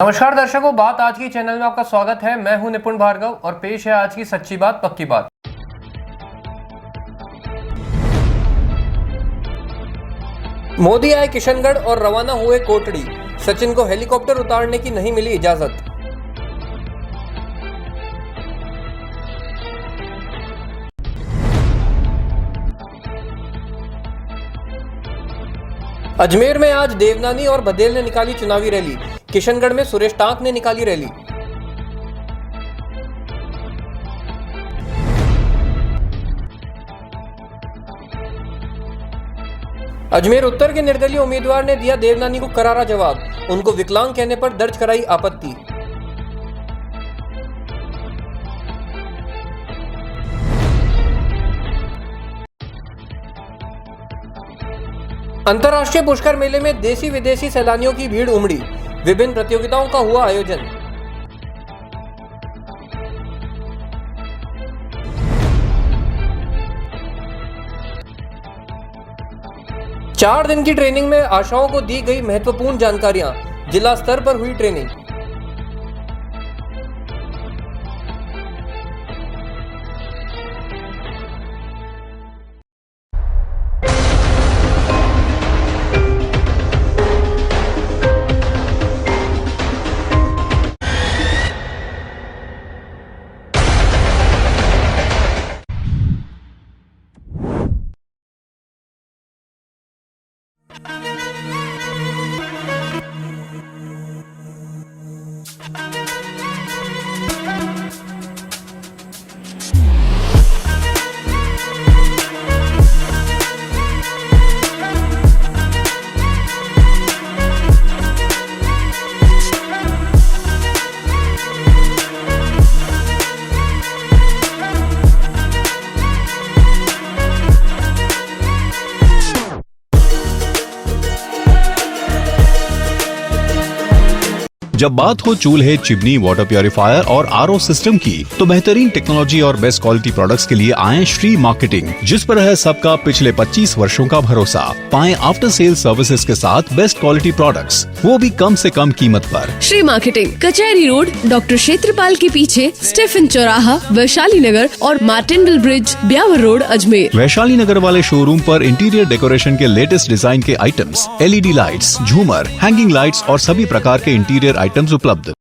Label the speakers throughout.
Speaker 1: नमस्कार दर्शकों, बात आज की चैनल में आपका स्वागत है। मैं हूं निपुण भार्गव और पेश है आज की सच्ची बात पक्की बात। मोदी आए किशनगढ़ और रवाना हुए कोटड़ी। सचिन को हेलीकॉप्टर उतारने की नहीं मिली इजाजत। अजमेर में आज देवनानी और बघेल ने निकाली चुनावी रैली। किशनगढ़ में सुरेश टांक ने निकाली रैली। अजमेर उत्तर के निर्दलीय उम्मीदवार ने दिया देवनानी को करारा जवाब। उनको विकलांग कहने पर दर्ज कराई आपत्ति। अंतर्राष्ट्रीय पुष्कर मेले में देसी विदेशी सैलानियों की भीड़ उमड़ी। विभिन्न प्रतियोगिताओं का हुआ आयोजन। चार दिन की ट्रेनिंग में आशाओं को दी गई महत्वपूर्ण जानकारियां। जिला स्तर पर हुई ट्रेनिंग।
Speaker 2: जब बात हो चूल्हे, चिमनी, वाटर प्योरीफायर और आरओ सिस्टम की, तो बेहतरीन टेक्नोलॉजी और बेस्ट क्वालिटी प्रोडक्ट्स के लिए आए श्री मार्केटिंग, जिस पर है सबका पिछले 25 वर्षों का भरोसा। पाएं आफ्टर सेल सर्विसेज के साथ बेस्ट क्वालिटी प्रोडक्ट्स, वो भी कम से कम कीमत पर।
Speaker 3: श्री मार्केटिंग, कचहरी रोड, डॉक्टर क्षेत्रपाल के पीछे, स्टीफन चौराहा, वैशाली नगर और मार्टिनडल ब्रिज, ब्यावर रोड, अजमेर।
Speaker 2: वैशाली नगर वाले शोरूम पर इंटीरियर डेकोरेशन के लेटेस्ट डिजाइन के आइटम्स, LED लाइट्स, झूमर, हैंगिंग लाइट्स और सभी प्रकार के इंटीरियर आइटम्स उपलब्ध।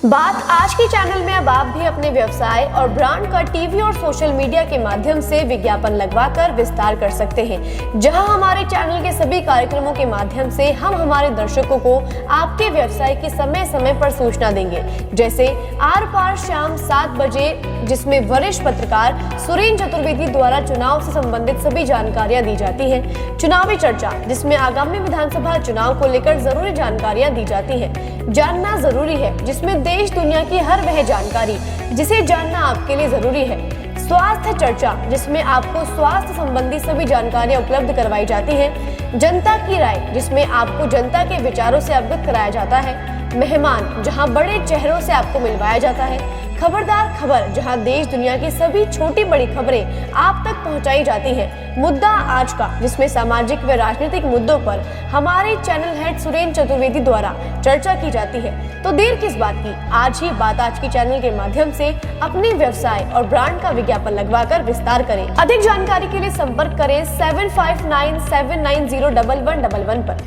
Speaker 4: बात आज के चैनल में अब आप भी अपने व्यवसाय और ब्रांड का टीवी और सोशल मीडिया के माध्यम से विज्ञापन लगवाकर विस्तार कर सकते हैं, जहां हमारे चैनल के सभी कार्यक्रमों के माध्यम से हम हमारे दर्शकों को आपके व्यवसाय की समय समय पर सूचना देंगे। जैसे आर पार शाम 7 बजे, जिसमें वरिष्ठ पत्रकार सुरेंद्र चतुर्वेदी द्वारा चुनाव से संबंधित सभी जानकारियां दी जाती है। चुनावी चर्चा, जिसमें आगामी विधानसभा चुनाव को लेकर जरूरी जानकारियां दी जाती है। जानना जरूरी है, जिसमें देश दुनिया की हर वह जानकारी जिसे जानना आपके लिए जरूरी है। स्वास्थ्य चर्चा, जिसमें आपको स्वास्थ्य संबंधी सभी जानकारियां उपलब्ध करवाई जाती हैं। जनता की राय, जिसमें आपको जनता के विचारों से अवगत कराया जाता है। मेहमान, जहां बड़े चेहरों से आपको मिलवाया जाता है। खबरदार खबर, जहां देश दुनिया की सभी छोटी बड़ी खबरें आप तक पहुंचाई जाती हैं। मुद्दा आज का, जिसमें सामाजिक व राजनीतिक मुद्दों पर हमारे चैनल हेड सुरेंद्र चतुर्वेदी द्वारा चर्चा की जाती है। तो देर किस बात की, आज ही बात आज की चैनल के माध्यम से अपने व्यवसाय और ब्रांड का विज्ञापन लगवाकर विस्तार करें। अधिक जानकारी के लिए संपर्क करें 7597901111 पर।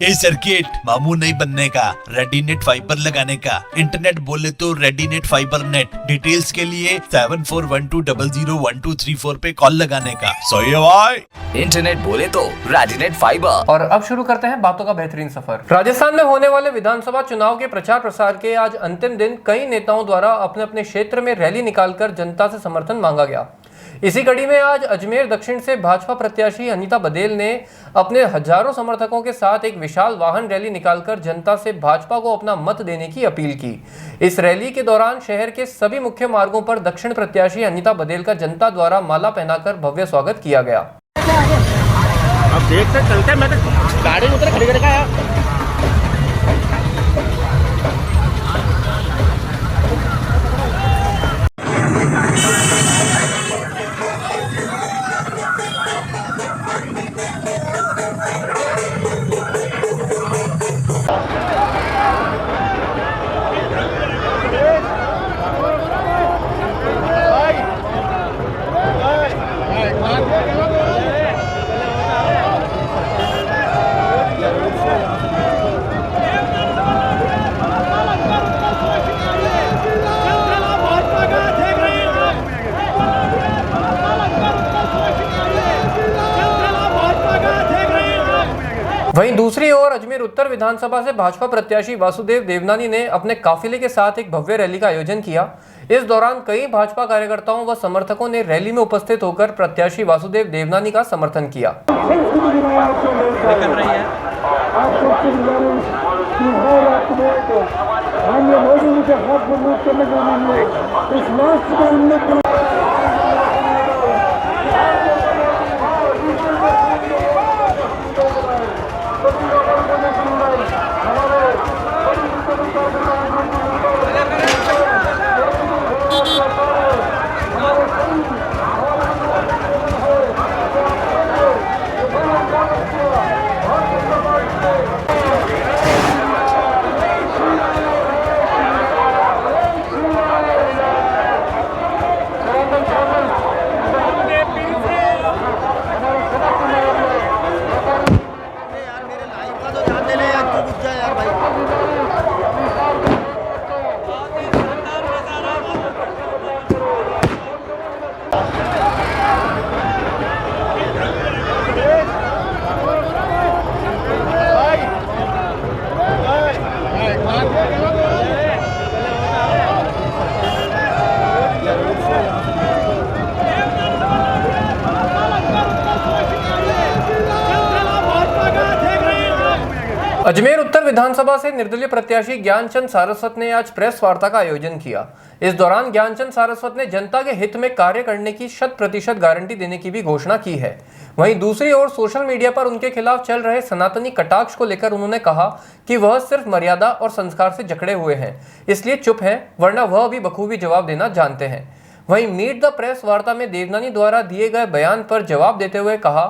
Speaker 5: ए सर्किट, मामू नहीं बनने का, रेडीनेट फाइबर लगाने का। इंटरनेट बोले तो रेडीनेट फाइबर नेट। डिटेल्स के लिए 7412001234 पे कॉल लगाने का। सही है भाई।
Speaker 6: इंटरनेट बोले तो रेडीनेट फाइबर।
Speaker 1: और अब शुरू करते हैं बातों का बेहतरीन सफर। राजस्थान में होने वाले विधानसभा चुनाव के प्रचार प्रसार के आज अंतिम दिन कई नेताओं द्वारा अपने अपने क्षेत्र में रैली निकालकर जनता से समर्थन मांगा गया। इसी कड़ी में आज अजमेर दक्षिण से भाजपा प्रत्याशी अनीता बघेल ने अपने हजारों समर्थकों के साथ एक विशाल वाहन रैली निकालकर जनता से भाजपा को अपना मत देने की अपील की। इस रैली के दौरान शहर के सभी मुख्य मार्गों पर दक्षिण प्रत्याशी अनीता बघेल का जनता द्वारा माला पहनाकर भव्य स्वागत किया गया।
Speaker 7: अब देखते चलते, मैं तो गाड़ी उतर खड़ी करके आया।
Speaker 1: वहीं दूसरी ओर अजमेर उत्तर विधानसभा से भाजपा प्रत्याशी वासुदेव देवनानी ने अपने काफिले के साथ एक भव्य रैली का आयोजन किया। इस दौरान कई भाजपा कार्यकर्ताओं व समर्थकों ने रैली में उपस्थित होकर प्रत्याशी वासुदेव देवनानी का समर्थन किया। अजमेर उत्तर विधानसभा से निर्दलीय प्रत्याशी ज्ञानचंद सारस्वत ने आज प्रेस वार्ता का आयोजन किया। इस दौरान ज्ञानचंद सारस्वत ने जनता के हित में कार्य करने की 100% गारंटी देने की भी घोषणा की है। वहीं दूसरी ओर सोशल मीडिया पर उनके खिलाफ चल रहे सनातनी कटाक्ष को लेकर उन्होंने कहा कि वह सिर्फ मर्यादा और संस्कार से जकड़े हुए हैं, इसलिए चुप हैं, वरना वह भी बखूबी जवाब देना जानते हैं। वहीं मीट द प्रेस वार्ता में देवनानी द्वारा दिए गए बयान पर जवाब देते हुए कहा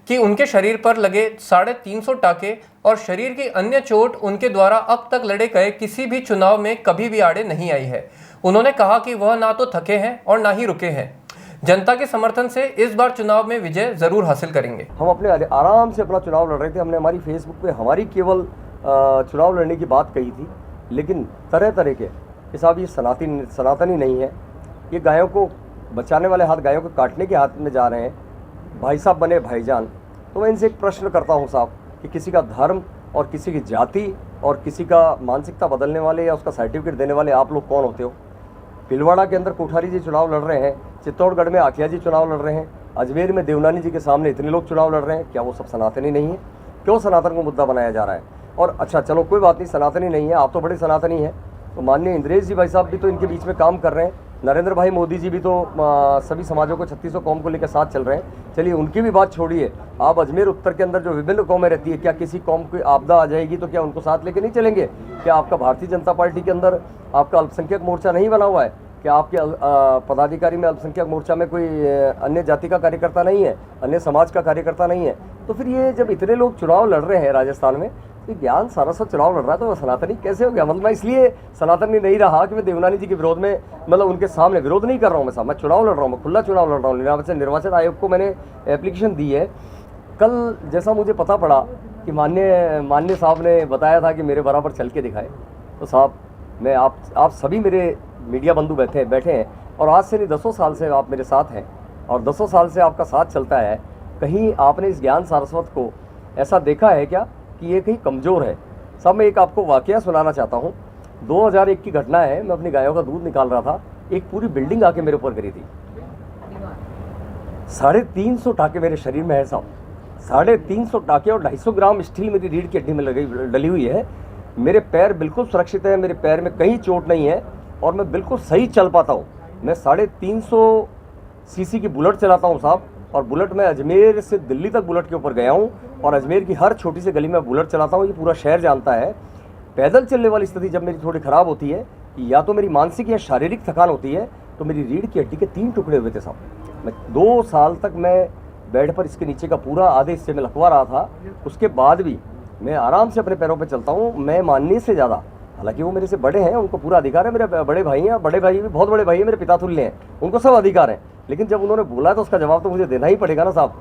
Speaker 1: कि उनके शरीर पर लगे 350 टाके और शरीर की अन्य चोट उनके द्वारा अब तक लड़े गए किसी भी चुनाव में कभी भी आड़े नहीं आई है। उन्होंने कहा कि वह ना तो थके हैं और ना ही रुके हैं। जनता के समर्थन से इस बार चुनाव में विजय जरूर हासिल करेंगे।
Speaker 8: हम अपने आराम से अपना चुनाव लड़ रहे थे। हमने हमारी फेसबुक पे हमारी केवल चुनाव लड़ने की बात कही थी, लेकिन तरह तरह के साहब ये सनातनी नहीं है, ये गायों को बचाने वाले हाथ गायों को काटने के हाथ में जा रहे हैं। भाई साहब बने भाईजान, तो मैं इनसे एक प्रश्न करता हूँ साहब कि किसी का धर्म और किसी की जाति और किसी का मानसिकता बदलने वाले या उसका सर्टिफिकेट देने वाले आप लोग कौन होते हो? भीलवाड़ा के अंदर कोठारी जी चुनाव लड़ रहे हैं, चित्तौड़गढ़ में आखिया जी चुनाव लड़ रहे हैं, अजमेर में देवनानी जी के सामने इतने लोग चुनाव लड़ रहे हैं। क्या वो सब सनातनी नहीं है? क्यों सनातन को मुद्दा बनाया जा रहा है? और अच्छा चलो कोई बात नहीं, सनातनी नहीं है, आप तो बड़े सनातनी हैं, तो माननीय इंद्रेश जी भाई साहब भी तो इनके बीच में काम कर रहे हैं। नरेंद्र भाई मोदी जी भी तो सभी समाजों को 3600 कौम को लेकर साथ चल रहे हैं। चलिए उनकी भी बात छोड़िए, आप अजमेर उत्तर के अंदर जो विभिन्न कौमें रहती है, क्या किसी कौम की आपदा आ जाएगी तो क्या उनको साथ लेके नहीं चलेंगे? क्या आपका भारतीय जनता पार्टी के अंदर आपका अल्पसंख्यक मोर्चा नहीं बना हुआ है? क्या आपके पदाधिकारी में अल्पसंख्यक मोर्चा में कोई अन्य जाति का कार्यकर्ता नहीं है, अन्य समाज का कार्यकर्ता नहीं है? तो फिर ये जब इतने लोग चुनाव लड़ रहे हैं राजस्थान में, तो ज्ञान सारस्वत चुनाव लड़ रहा है तो सनातनी कैसे हो गया? मतलब मैं इसलिए सनातनी नहीं रहा कि मैं देवनानी जी के विरोध में, मतलब उनके सामने विरोध नहीं कर रहा हूँ मैं साहब, मैं चुनाव लड़ रहा हूँ, मैं खुला चुनाव लड़ रहा हूँ। निर्वाचन आयोग को मैंने एप्लीकेशन दी है। कल जैसा मुझे पता पड़ा कि माननीय साहब ने बताया था कि मेरे बराबर चल के दिखाए, तो साहब मैं आप सभी मेरे मीडिया बंधु बैठे हैं और आज से नहीं 10 साल से आप मेरे साथ हैं और 10 साल से आपका साथ चलता है। कहीं आपने इस ज्ञान सारस्वत को ऐसा देखा है क्या कि ये कहीं कमज़ोर है? साहब मैं एक आपको वाकया सुनाना चाहता हूँ। 2001 की घटना है, मैं अपनी गायों का दूध निकाल रहा था, एक पूरी बिल्डिंग आके मेरे ऊपर गिरी थी। 350 टाके मेरे शरीर में है साहब, 350 टाके और 250 ग्राम स्टील मेरी रीढ़ की हड्डी में डली हुई है। मेरे पैर बिल्कुल सुरक्षित है, मेरे पैर में कहीं चोट नहीं है और मैं बिल्कुल सही चल पाता हूँ। मैं 350 सीसी की बुलेट चलाता हूँ साहब, और बुलेट में अजमेर से दिल्ली तक बुलेट के ऊपर गया हूँ और अजमेर की हर छोटी सी गली में बुलेट चलाता हूँ, ये पूरा शहर जानता है। पैदल चलने वाली स्थिति जब मेरी थोड़ी ख़राब होती है, या तो मेरी मानसिक या शारीरिक थकान होती है, तो मेरी रीढ़ की हड्डी के 3 टुकड़े हुए थे साहब। मैं 2 साल तक मैं बेड पर इसके नीचे का पूरा आधे हिस्से में लकवा रहा था। उसके बाद भी मैं आराम से अपने पैरों पे चलता हूँ। मैं मानने से ज़्यादा, हालांकि वो मेरे से बड़े हैं, उनको पूरा अधिकार है, मेरे बड़े भाई हैं, बड़े भाई भी बहुत बड़े भाई हैं, मेरे पिता तुल्य हैं, उनको सब अधिकार हैं। लेकिन जब उन्होंने बोला तो उसका जवाब तो मुझे देना ही पड़ेगा ना साहब।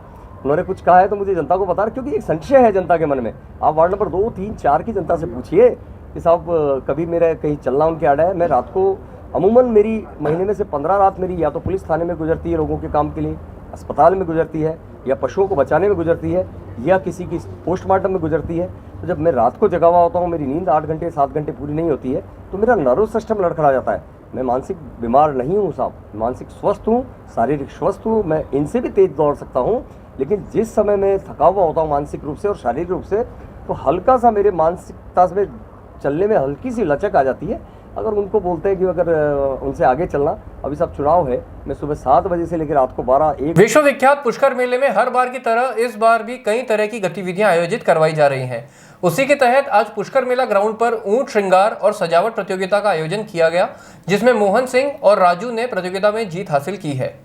Speaker 8: उन्होंने कुछ कहा है तो मुझे जनता को बता रहा, क्योंकि एक संशय है जनता के मन में। आप वार्ड नंबर 2, 3, 4 की जनता से पूछिए कि साहब कभी मेरा कहीं चलना उनके आड़ा है। मैं रात को अमूमन मेरी महीने में से 15 रात मेरी या तो पुलिस थाने में गुजरती है लोगों के काम के लिए, अस्पताल में गुजरती है, या पशुओं को बचाने में गुजरती है, या किसी की पोस्टमार्टम में गुजरती है। तो जब मैं रात को जगा हुआ होता हूँ, मेरी नींद 8 घंटे 7 घंटे पूरी नहीं होती है, तो मेरा नर्वस सिस्टम लड़खड़ा जाता है। मैं मानसिक बीमार नहीं हूँ साहब, मानसिक स्वस्थ हूँ, शारीरिक स्वस्थ हूँ, मैं इनसे भी तेज दौड़ सकता हूँ। लेकिन जिस समय मैं थका हुआ होता हूँ मानसिक रूप से और शारीरिक रूप से, तो हल्का सा मेरे मानसिकता में चलने में हल्की सी लचक आ जाती है। अगर उनको बोलते हैं कि अगर उनसे आगे चलना, अभी सब चुनाव है, मैं सुबह 7 बजे से लेकर रात को 12-1।
Speaker 1: विश्व विख्यात पुष्कर मेले में हर बार की तरह इस बार भी कई तरह की गतिविधियां आयोजित करवाई जा रही हैं। उसी के तहत आज पुष्कर मेला ग्राउंड पर ऊंट श्रृंगार और सजावट प्रतियोगिता का आयोजन किया गया, जिसमें मोहन सिंह और राजू ने प्रतियोगिता में जीत हासिल की है।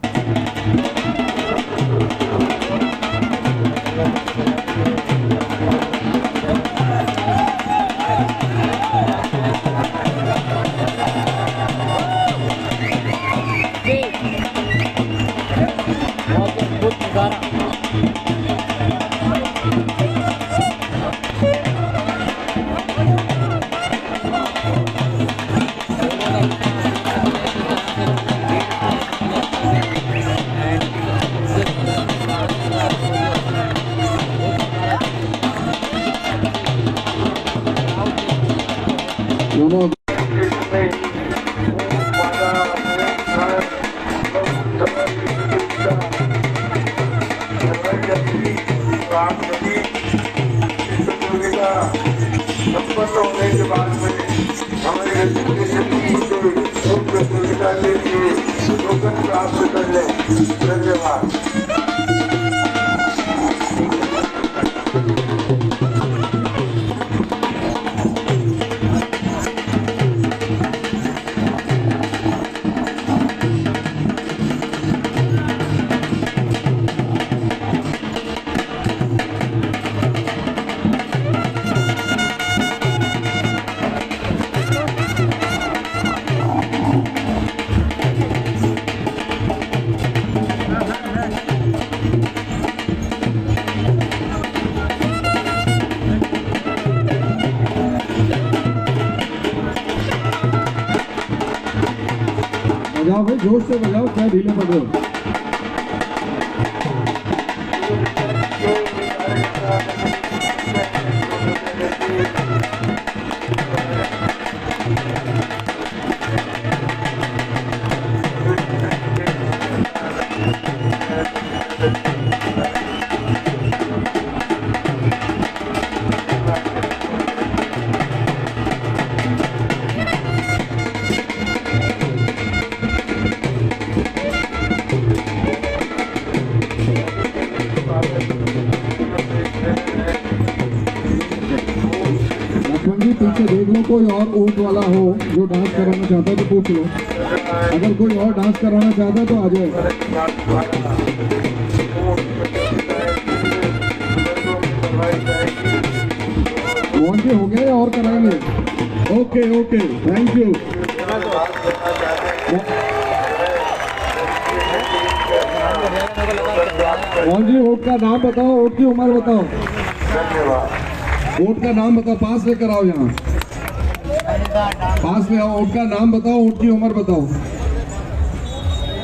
Speaker 9: होने के बाद में हमारे प्रतियोगिता के लिए टोकन प्राप्त कर ले। धन्यवाद।
Speaker 10: बजाओ भाई, जोर से बजाओ, क्या ढीले पड़ रहे हो। पीछे देख लो, कोई और ऊंट वाला हो जो डांस कराना चाहता है तो पूछ लो। अगर कोई और डांस कराना चाहता है तो आ जाए। मोहन जी हो गया या और कराएंगे? Okay okay, thank you. Mohan ji ऊंट का नाम बताओ, ऊंट की उम्र बताओ। ऊंट का नाम बताओ, पास लेकर आओ, यहाँ पास ले आओ। ऊंट का नाम बताओ, ऊंट की उम्र बताओ।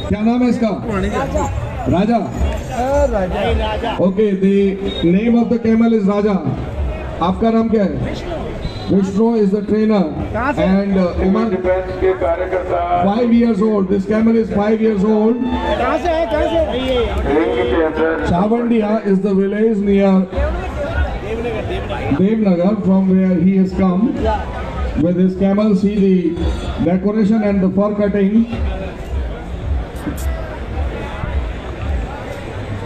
Speaker 10: क्या नाम है इसका? Raja. Okay, the name of the camel is Raja. आपका नाम क्या है? Vishnu is the trainer and Umar
Speaker 9: defence के कार्यकर्ता
Speaker 10: 5 years old. This camel is 5 years old.
Speaker 9: कहाँ से है?
Speaker 10: Chavandiya is the village near Devnagar, from where he has come. With his camel, see the decoration and the fur cutting.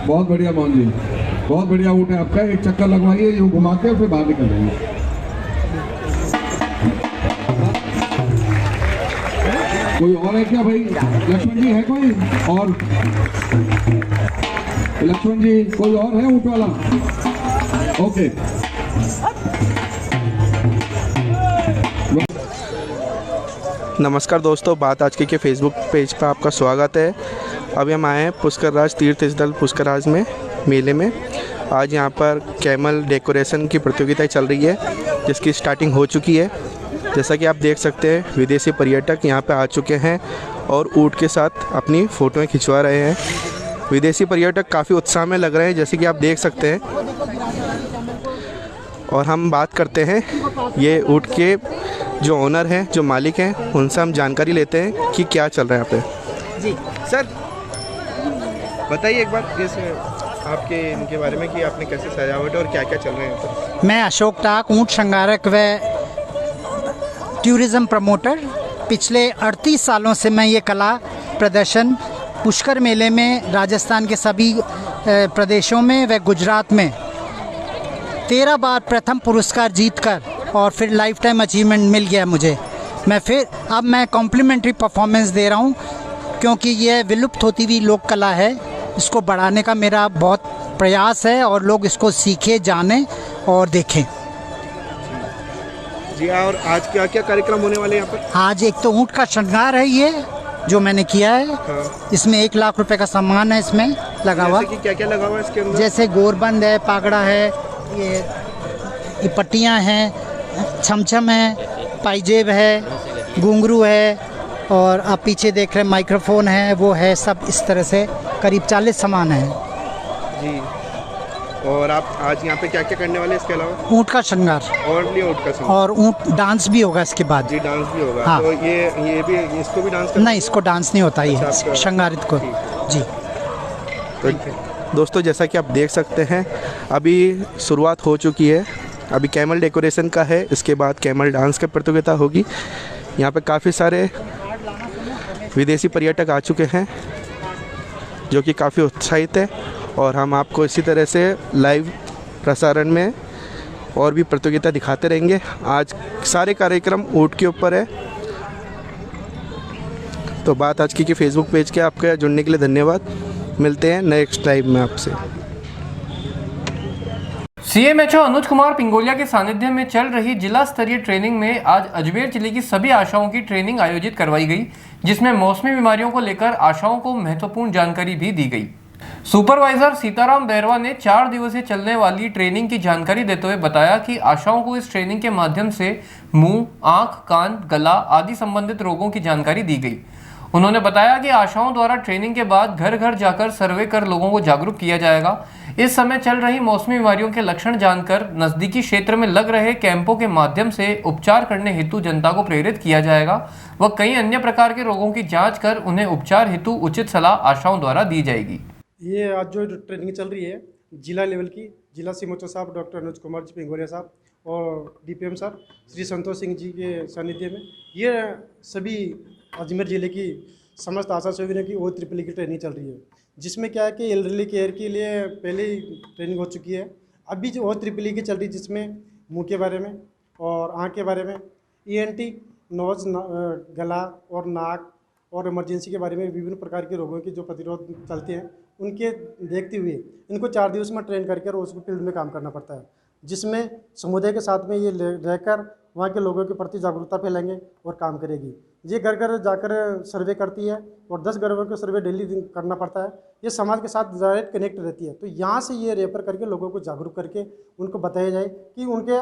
Speaker 10: बहुत बढ़िया मोहन जी, बहुत बढ़िया ऊँट है आपका। एक चक्कर लगवाइए, यूँ घुमा के फिर बाहर निकल जाएंगे। कोई और है क्या भाई? लक्ष्मण जी है कोई और? लक्ष्मण जी कोई और है ऊँट वाला? ओके,
Speaker 11: नमस्कार दोस्तों, बात आज के फेसबुक पेज पर आपका स्वागत है। अभी हम आए हैं पुष्करराज तीर्थ स्थल पुष्करराज में मेले में। आज यहाँ पर कैमल डेकोरेशन की प्रतियोगिता चल रही है जिसकी स्टार्टिंग हो चुकी है। जैसा कि आप देख सकते हैं विदेशी पर्यटक यहाँ पर आ चुके हैं और ऊँट के साथ अपनी फ़ोटोएँ खिंचवा रहे हैं। विदेशी पर्यटक काफ़ी उत्साह में लग रहे हैं जैसे कि आप देख सकते हैं। और हम बात करते हैं ये ऊँट के जो ओनर हैं, जो मालिक हैं, उनसे हम जानकारी लेते हैं कि क्या चल रहा है यहाँ पे। जी सर, बताइए एक बार इस आपके इनके बारे में कि आपने कैसे सजावट और क्या क्या चल रहा है यहाँ पर।
Speaker 12: मैं अशोक टाक, ऊँट श्रृंगारक व टूरिज़्म प्रमोटर। पिछले 38 सालों से मैं ये कला प्रदर्शन पुष्कर मेले में राजस्थान के सभी प्रदेशों में व गुजरात में 13 बार प्रथम पुरस्कार जीतकर और फिर लाइफ टाइम अचीवमेंट मिल गया मुझे। अब मैं कॉम्प्लीमेंट्री परफॉर्मेंस दे रहा हूँ क्योंकि ये विलुप्त होती हुई लोक कला है। इसको बढ़ाने का मेरा बहुत प्रयास है और लोग इसको सीखें, जानें और देखें।
Speaker 11: जी, और आज क्या क्या कार्यक्रम होने वाले हैं यहाँ पर? आज
Speaker 12: एक तो ऊँट का श्रृंगार है ये जो मैंने किया है।
Speaker 11: हाँ।
Speaker 12: इसमें 1 लाख रुपए का सामान है इसमें लगा हुआ।
Speaker 11: क्या क्या लगा हुआ है इसके अंदर?
Speaker 12: जैसे गोरबंद है, पागड़ा है, ये पट्टियाँ हैं, छमछम है, पाइजेब है, घुंघरू है और आप पीछे देख रहे हैं माइक्रोफोन है, वो है। सब इस तरह से करीब 40 सामान है
Speaker 11: जी। और आप आज यहाँ पे क्या क्या करने वाले इसके अलावा?
Speaker 12: ऊँट का श्रृंगार
Speaker 11: और भी ऊँट का श्रृंगार और
Speaker 12: ऊँट डांस भी होगा इसके बाद।
Speaker 11: जी, डांस भी होगा।
Speaker 12: हाँ।
Speaker 11: तो ये भी इसको भी डांस
Speaker 12: नहीं, इसको डांस नहीं होता ये श्रृंगारित को। जी
Speaker 11: तो दोस्तों, जैसा कि आप देख सकते हैं अभी शुरुआत हो चुकी है। अभी कैमल डेकोरेशन का है, इसके बाद कैमल डांस की प्रतियोगिता होगी। यहाँ पे काफ़ी सारे विदेशी पर्यटक आ चुके हैं जो कि काफ़ी उत्साहित है और हम आपको इसी तरह से लाइव प्रसारण में और भी प्रतियोगिता दिखाते रहेंगे। आज सारे कार्यक्रम ऊँट के ऊपर है। तो बात आज की फेसबुक पेज के आपके जुड़ने के लिए धन्यवाद। मिलते हैं नेक्स्ट लाइव में आपसे।
Speaker 1: सीएमएचओ अनुज कुमार पिंगोलिया के सानिध्य में चल रही जिला स्तरीय ट्रेनिंग में आज अजमेर जिले की सभी आशाओं की ट्रेनिंग आयोजित करवाई गई, जिसमें मौसमी बीमारियों को लेकर आशाओं को महत्वपूर्ण जानकारी भी दी गई। सुपरवाइजर सीताराम बैरवा ने 4 दिवसीय चलने वाली ट्रेनिंग की जानकारी देते हुए बताया कि आशाओं को इस ट्रेनिंग के माध्यम से मुंह, आंख, कान, गला आदि संबंधित रोगों की जानकारी दी गई। उन्होंने बताया कि आशाओं द्वारा ट्रेनिंग के बाद घर घर जाकर सर्वे कर लोगों को जागरूक किया जाएगा। इस समय चल रही मौसमी बीमारियों के लक्षण जानकर नजदीकी क्षेत्र में लग रहे कैंपों के माध्यम से उपचार करने हेतु जनता को प्रेरित किया जाएगा व कई अन्य प्रकार के रोगों की जांच कर उन्हें उपचार हेतु उचित सलाह आशाओं द्वारा दी जाएगी।
Speaker 13: ये आज जो ट्रेनिंग चल रही है जिला लेवल की, जिला सीएमएचओ साहब डॉक्टर अनुज कुमार जी पिंगोलिया साहब और डीपीएम साहब श्री संतोष सिंह जी के सानिध्य में ये सभी अजमेर ज़िले की समस्त आशा सुविधा की OEEE की ट्रेनिंग चल रही है, जिसमें क्या है कि एल्डरली केयर के लिए पहले ही ट्रेनिंग हो चुकी है। अभी जो OEEE की चल रही है जिसमें मुंह के बारे में और आँख के बारे में, ENT नोज, गला और नाक और इमरजेंसी के बारे में विभिन्न प्रकार के रोगों के जो प्रतिरोध चलते हैं उनके देखते हुए इनको 4 दिवस में ट्रेन करके और उसको फील्ड में काम करना पड़ता है, जिसमें समुदाय के साथ में ये रहकर वहाँ के लोगों के प्रति जागरूकता फैलाएंगे और काम करेगी। ये घर घर जाकर सर्वे करती है और 10 घरों का सर्वे डेली करना पड़ता है। ये समाज के साथ डायरेक्ट कनेक्ट रहती है। तो यहाँ से ये रेफर करके लोगों को जागरूक करके उनको बताया जाए कि उनके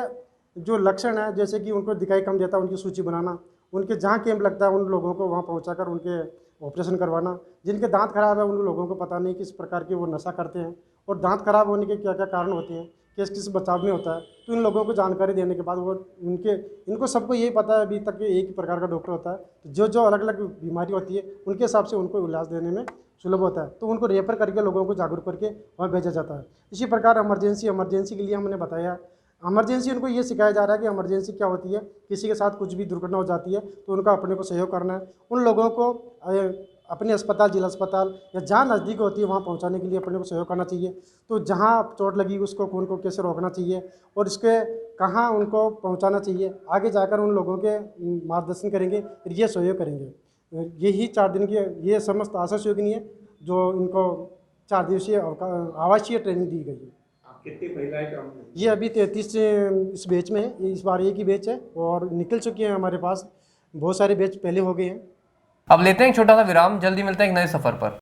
Speaker 13: जो लक्षण है, जैसे कि उनको दिखाई कम देता है उनकी सूची बनाना, उनके जहाँ कैंप लगता है उन लोगों को वहाँ पहुँचाकर उनके ऑपरेशन करवाना। जिनके दांत खराब है उन लोगों को पता नहीं किस प्रकार के वो नशा करते हैं और दांत खराब होने के क्या क्या कारण होते हैं, किस किस बचाव में होता है, तो इन लोगों को जानकारी देने के बाद वो इनको सबको यही पता है अभी तक कि एक ही प्रकार का डॉक्टर होता है। तो जो अलग अलग बीमारी होती है उनके हिसाब से उनको इलाज देने में सुलभ होता है, तो उनको रेफर करके लोगों को जागरूक करके वहाँ भेजा जाता है। इसी प्रकार इमरजेंसी के लिए हमने बताया, इमरजेंसी उनको ये सिखाया जा रहा है कि इमरजेंसी क्या होती है। किसी के साथ कुछ भी दुर्घटना हो जाती है तो उनका अपने को सहयोग करना है, उन लोगों को अपने अस्पताल, जिला अस्पताल या जहाँ नज़दीक होती है वहाँ पहुँचाने के लिए अपने को सहयोग करना चाहिए। तो जहाँ चोट लगी उसको खून को कैसे रोकना चाहिए और इसके कहाँ उनको पहुँचाना चाहिए, आगे जाकर उन लोगों के मार्गदर्शन करेंगे और ये सहयोग करेंगे। यही 4 दिन की ये समस्त आशा सहयोगिनी है जो इनको 4 दिवसीय आवासीय ट्रेनिंग दी गई है।
Speaker 7: कितनी महिलाएं काम?
Speaker 13: ये अभी 33 इस बैच में है, इस बार एक ही बैच है और निकल चुकी हैं हमारे पास बहुत सारे बैच पहले हो गए हैं।
Speaker 1: अब लेते हैं एक छोटा सा विराम, जल्दी मिलते हैं एक नए सफर पर।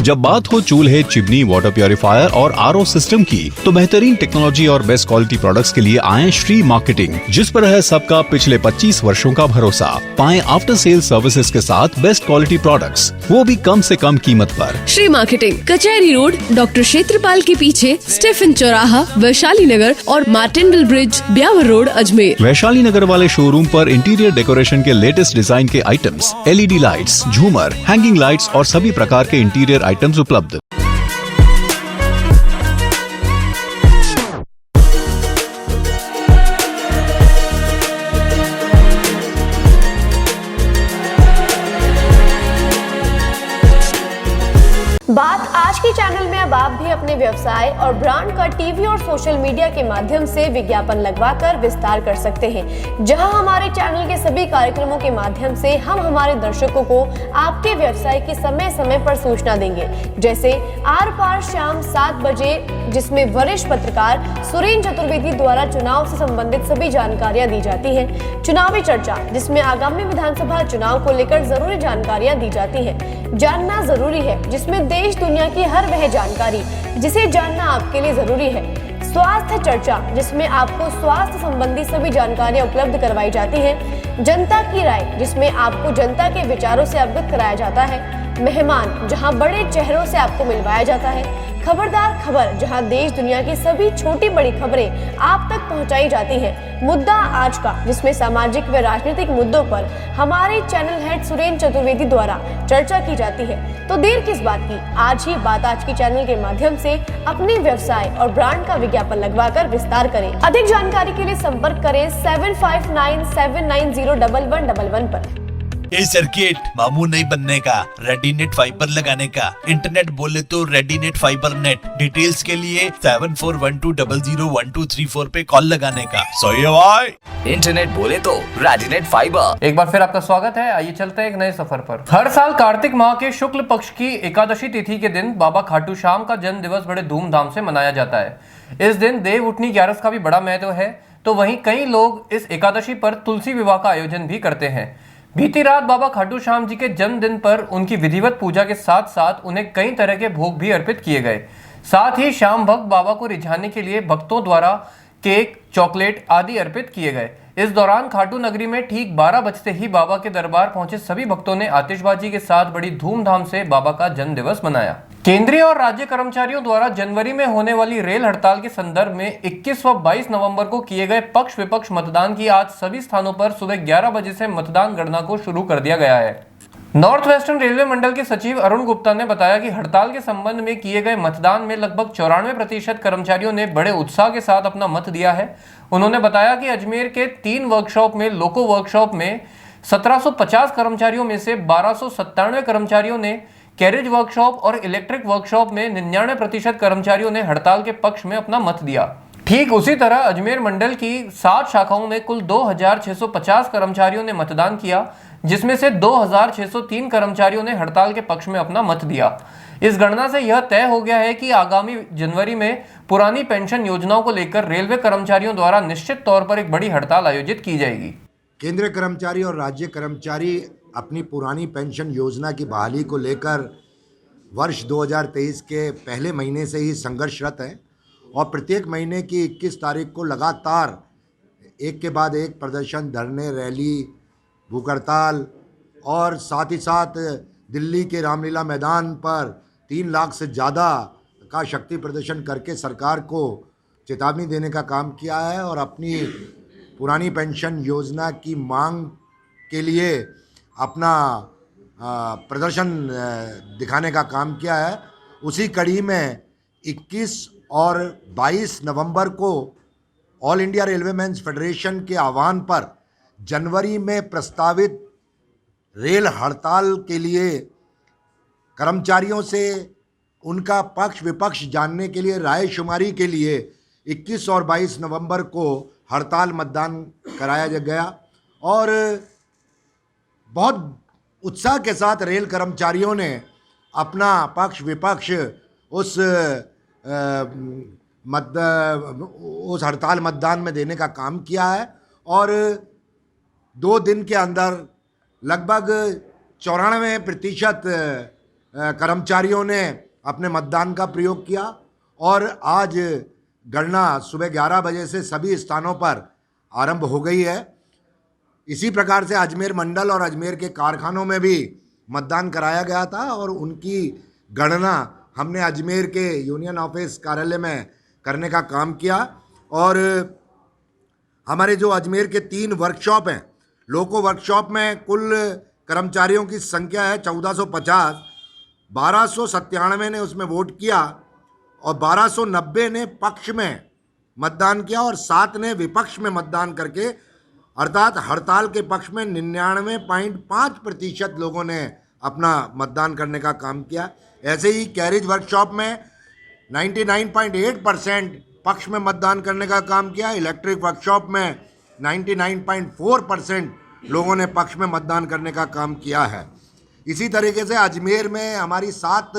Speaker 2: जब बात हो चूल्हे, चिमनी, वाटर प्योरीफायर और आरओ सिस्टम की, तो बेहतरीन टेक्नोलॉजी और बेस्ट क्वालिटी प्रोडक्ट्स के लिए आए श्री मार्केटिंग, जिस पर है सबका पिछले 25 वर्षों का भरोसा। पाएं आफ्टर सेल सर्विसेज के साथ बेस्ट क्वालिटी प्रोडक्ट्स, वो भी कम से कम कीमत पर।
Speaker 3: श्री मार्केटिंग, कचहरी रोड, डॉक्टर क्षेत्रपाल के पीछे, स्टेफन चौराहा, वैशाली नगर और मार्टेंडल ब्रिज, ब्यावर रोड, अजमेर।
Speaker 2: वैशाली नगर वाले शोरूम पर इंटीरियर डेकोरेशन के लेटेस्ट डिजाइन के आइटम्स, LED लाइट्स, झूमर, हैंगिंग लाइट्स और सभी प्रकार के इंटीरियर आइटम्स उपलब्ध।
Speaker 4: बात आज के चैनल में अब आप भी अपने व्यवसाय और ब्रांड का टीवी और सोशल मीडिया के माध्यम से विज्ञापन लगवाकर विस्तार कर सकते हैं, जहां हमारे चैनल के सभी कार्यक्रमों के माध्यम से हम हमारे दर्शकों को आपके व्यवसाय की समय समय पर सूचना देंगे। जैसे आर पार शाम 7 बजे, जिसमें वरिष्ठ पत्रकार सुरेंद्र चतुर्वेदी द्वारा चुनाव से संबंधित सभी जानकारियां दी जाती है। चुनावी चर्चा, जिसमें आगामी विधानसभा चुनाव को लेकर जरूरी जानकारियां दी जाती है। जानना जरूरी है, जिसमें देश दुनिया की हर वह जानकारी जिसे जानना आपके लिए जरूरी है। स्वास्थ्य चर्चा, जिसमें आपको स्वास्थ्य संबंधी सभी जानकारियां उपलब्ध करवाई जाती हैं। जनता की राय, जिसमें आपको जनता के विचारों से अवगत कराया जाता है। मेहमान, जहां बड़े चेहरों से आपको मिलवाया जाता है। खबरदार खबर, जहां देश दुनिया की सभी छोटी बड़ी खबरें आप तक पहुंचाई जाती हैं। मुद्दा आज का, जिसमें सामाजिक व राजनीतिक मुद्दों पर हमारे चैनल हेड सुरेंद्र चतुर्वेदी द्वारा चर्चा की जाती है। तो देर किस बात की, आज ही बात आज की चैनल के माध्यम से अपने व्यवसाय और ब्रांड का विज्ञापन लगवाकर विस्तार करें। अधिक जानकारी के लिए संपर्क करें 7597901111 पर।
Speaker 5: ये सर्किट मामू नहीं बनने का, रेडीनेट फाइबर लगाने का, इंटरनेट बोले तो रेडीनेट फाइबर नेट। डिटेल्स के लिए 7412001234 पे कॉल लगाने का। सही है भाई।
Speaker 6: इंटरनेट बोले तो रेडीनेट फाइबर।
Speaker 1: एक बार फिर आपका स्वागत है। आइए चलते हैं एक नए सफर पर। हर साल कार्तिक माह के शुक्ल पक्ष की एकादशी तिथि के दिन बाबा खाटू श्याम का जन्म दिवस बड़े धूमधाम से मनाया जाता है। इस दिन देव उठनी ग्यारस का भी बड़ा महत्व है। तो वहीं कई लोग इस एकादशी पर तुलसी विवाह का आयोजन भी करते हैं। बीती रात बाबा खाटू श्याम जी के जन्मदिन पर उनकी विधिवत पूजा के साथ साथ उन्हें कई तरह के भोग भी अर्पित किए गए। साथ ही श्याम भक्त बाबा को रिझाने के लिए भक्तों द्वारा केक, चॉकलेट आदि अर्पित किए गए। इस दौरान खाटू नगरी में ठीक 12 बजते ही बाबा के दरबार पहुंचे सभी भक्तों ने आतिशबाजी के साथ बड़ी धूमधाम से बाबा का जन्म दिवस मनाया। केंद्रीय और राज्य कर्मचारियों द्वारा जनवरी में होने वाली रेल हड़ताल के संदर्भ में 21 व 22 नवंबर को किए गए पक्ष विपक्ष मतदान की आज सभी स्थानों पर सुबह 11 बजे से मतदान गणना को शुरू कर दिया गया है। नॉर्थ वेस्टर्न रेलवे मंडल के सचिव अरुण गुप्ता ने बताया कि हड़ताल के संबंध में किए गए मतदान में लगभग 94% कर्मचारियों ने बड़े उत्साह के साथ अपना मत दिया है। उन्होंने बताया कि अजमेर के 3 वर्कशॉप में लोको वर्कशॉप में 1750 कर्मचारियों में से 1297 कर्मचारियों ने, कैरेज वर्कशॉप और इलेक्ट्रिक वर्कशॉप में 99% कर्मचारियों ने हड़ताल के पक्ष में अपना मत दिया। ठीक उसी तरह अजमेर मंडल की 7 शाखाओं में कुल 2650 कर्मचारियों ने मतदान किया, जिसमें से 2603 कर्मचारियों ने हड़ताल के पक्ष में अपना मत दिया। इस गणना से यह तय हो गया है कि आगामी जनवरी में पुरानी पेंशन योजनाओं को लेकर रेलवे कर्मचारियों द्वारा निश्चित तौर पर एक बड़ी हड़ताल आयोजित की जाएगी।
Speaker 14: केंद्रीय कर्मचारी और राज्य कर्मचारी अपनी पुरानी पेंशन योजना की बहाली को लेकर वर्ष 2023 के पहले महीने से ही संघर्षरत हैं और प्रत्येक महीने की 21 तारीख को लगातार एक के बाद एक प्रदर्शन, धरने, रैली, भूख हड़ताल और साथ ही साथ दिल्ली के रामलीला मैदान पर 3 लाख से ज़्यादा का शक्ति प्रदर्शन करके सरकार को चेतावनी देने का काम किया है और अपनी पुरानी पेंशन योजना की मांग के लिए अपना प्रदर्शन दिखाने का काम किया है। उसी कड़ी में 21 और 22 नवंबर को ऑल इंडिया रेलवेमैन्स फेडरेशन के आह्वान पर जनवरी में प्रस्तावित रेल हड़ताल के लिए कर्मचारियों से उनका पक्ष विपक्ष जानने के लिए राय शुमारी के लिए 21 और 22 नवंबर को हड़ताल मतदान कराया गया और बहुत उत्साह के साथ रेल कर्मचारियों ने अपना पक्ष विपक्ष उस हड़ताल मतदान में देने का काम किया है और 2 दिन के अंदर लगभग 94% कर्मचारियों ने अपने मतदान का प्रयोग किया और आज गणना सुबह 11 बजे से सभी स्थानों पर आरंभ हो गई है। इसी प्रकार से अजमेर मंडल और अजमेर के कारखानों में भी मतदान कराया गया था और उनकी गणना हमने अजमेर के यूनियन ऑफिस कार्यालय में करने का काम किया और हमारे जो अजमेर के 3 वर्कशॉप हैं, लोको वर्कशॉप में कुल कर्मचारियों की संख्या है 1450। 1297 ने उसमें वोट किया और 1290 ने पक्ष में मतदान किया और 7 ने विपक्ष में मतदान करके अर्थात हड़ताल के पक्ष में 99.5% लोगों ने अपना मतदान करने का काम किया। ऐसे ही कैरिज वर्कशॉप में 99.8% पक्ष में मतदान करने का काम किया। इलेक्ट्रिक वर्कशॉप में 99.4% लोगों ने पक्ष में मतदान करने का काम किया है। इसी तरीके से अजमेर में हमारी 7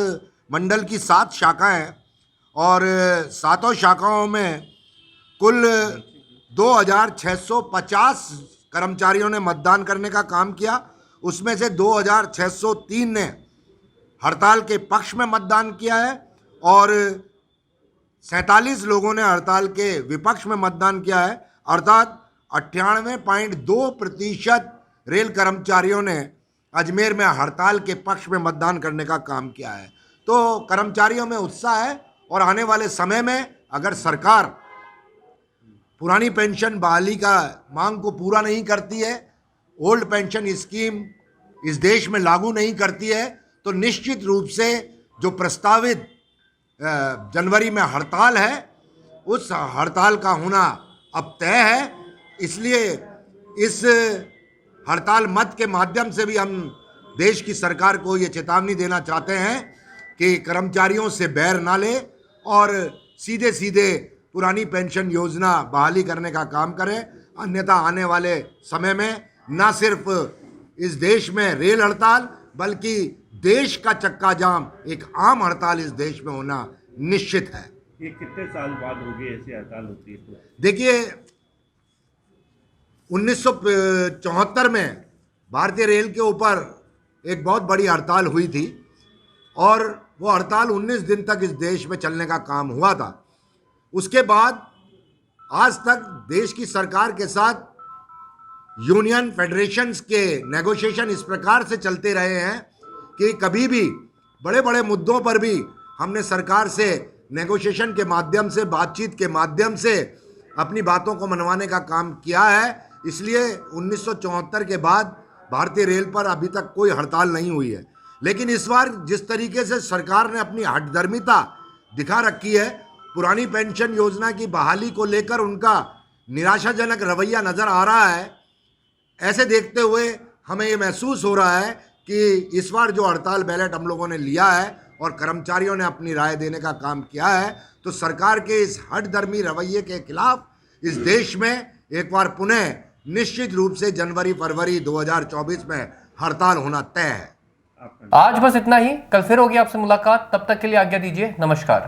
Speaker 14: मंडल की 7 शाखाएं हैं और 7 शाखाओं में कुल 2650 कर्मचारियों ने मतदान करने का काम किया। उसमें से 2603 ने हड़ताल के पक्ष में मतदान किया है और 47 लोगों ने हड़ताल के विपक्ष में मतदान किया है। अर्थात 98.2% रेल कर्मचारियों ने अजमेर में हड़ताल के पक्ष में मतदान करने का काम किया है। तो कर्मचारियों में उत्साह है और आने वाले समय में अगर सरकार पुरानी पेंशन बहाली का मांग को पूरा नहीं करती है, ओल्ड पेंशन स्कीम इस देश में लागू नहीं करती है, तो निश्चित रूप से जो प्रस्तावित जनवरी में हड़ताल है उस हड़ताल का होना अब तय है। इसलिए इस हड़ताल मत के माध्यम से भी हम देश की सरकार को ये चेतावनी देना चाहते हैं कि कर्मचारियों से बैर ना ले और सीधे सीधे पुरानी पेंशन योजना बहाली करने का काम करें। अन्यथा आने वाले समय में न सिर्फ इस देश में रेल हड़ताल बल्कि देश का चक्का जाम एक आम हड़ताल इस देश में होना निश्चित है।
Speaker 7: ये कितने साल बाद होगी ऐसी हड़ताल होती है?
Speaker 14: देखिए 1974 में भारतीय रेल के ऊपर एक बहुत बड़ी हड़ताल हुई थी और वो हड़ताल 19 दिन तक इस देश में चलने का काम हुआ था। उसके बाद आज तक देश की सरकार के साथ यूनियन फेडरेशंस के नेगोशिएशन इस प्रकार से चलते रहे हैं कि कभी भी बड़े बड़े मुद्दों पर भी हमने सरकार से नेगोशिएशन के माध्यम से, बातचीत के माध्यम से अपनी बातों को मनवाने का काम किया है। इसलिए 1974 के बाद भारतीय रेल पर अभी तक कोई हड़ताल नहीं हुई है। लेकिन इस बार जिस तरीके से सरकार ने अपनी हठधर्मिता दिखा रखी है, पुरानी पेंशन योजना की बहाली को लेकर उनका निराशाजनक रवैया नज़र आ रहा है। ऐसे देखते हुए हमें ये महसूस हो रहा है कि इस बार जो हड़ताल बैलेट हम लोगों ने लिया है और कर्मचारियों ने अपनी राय देने का काम किया है, तो सरकार के इस हठधर्मी रवैये के खिलाफ इस देश में एक बार पुनः निश्चित रूप से जनवरी-फरवरी 2024 में हड़ताल होना तय है।
Speaker 1: आज बस इतना ही। कल फिर होगी आपसे मुलाकात। तब तक के लिए आज्ञा दीजिए। नमस्कार।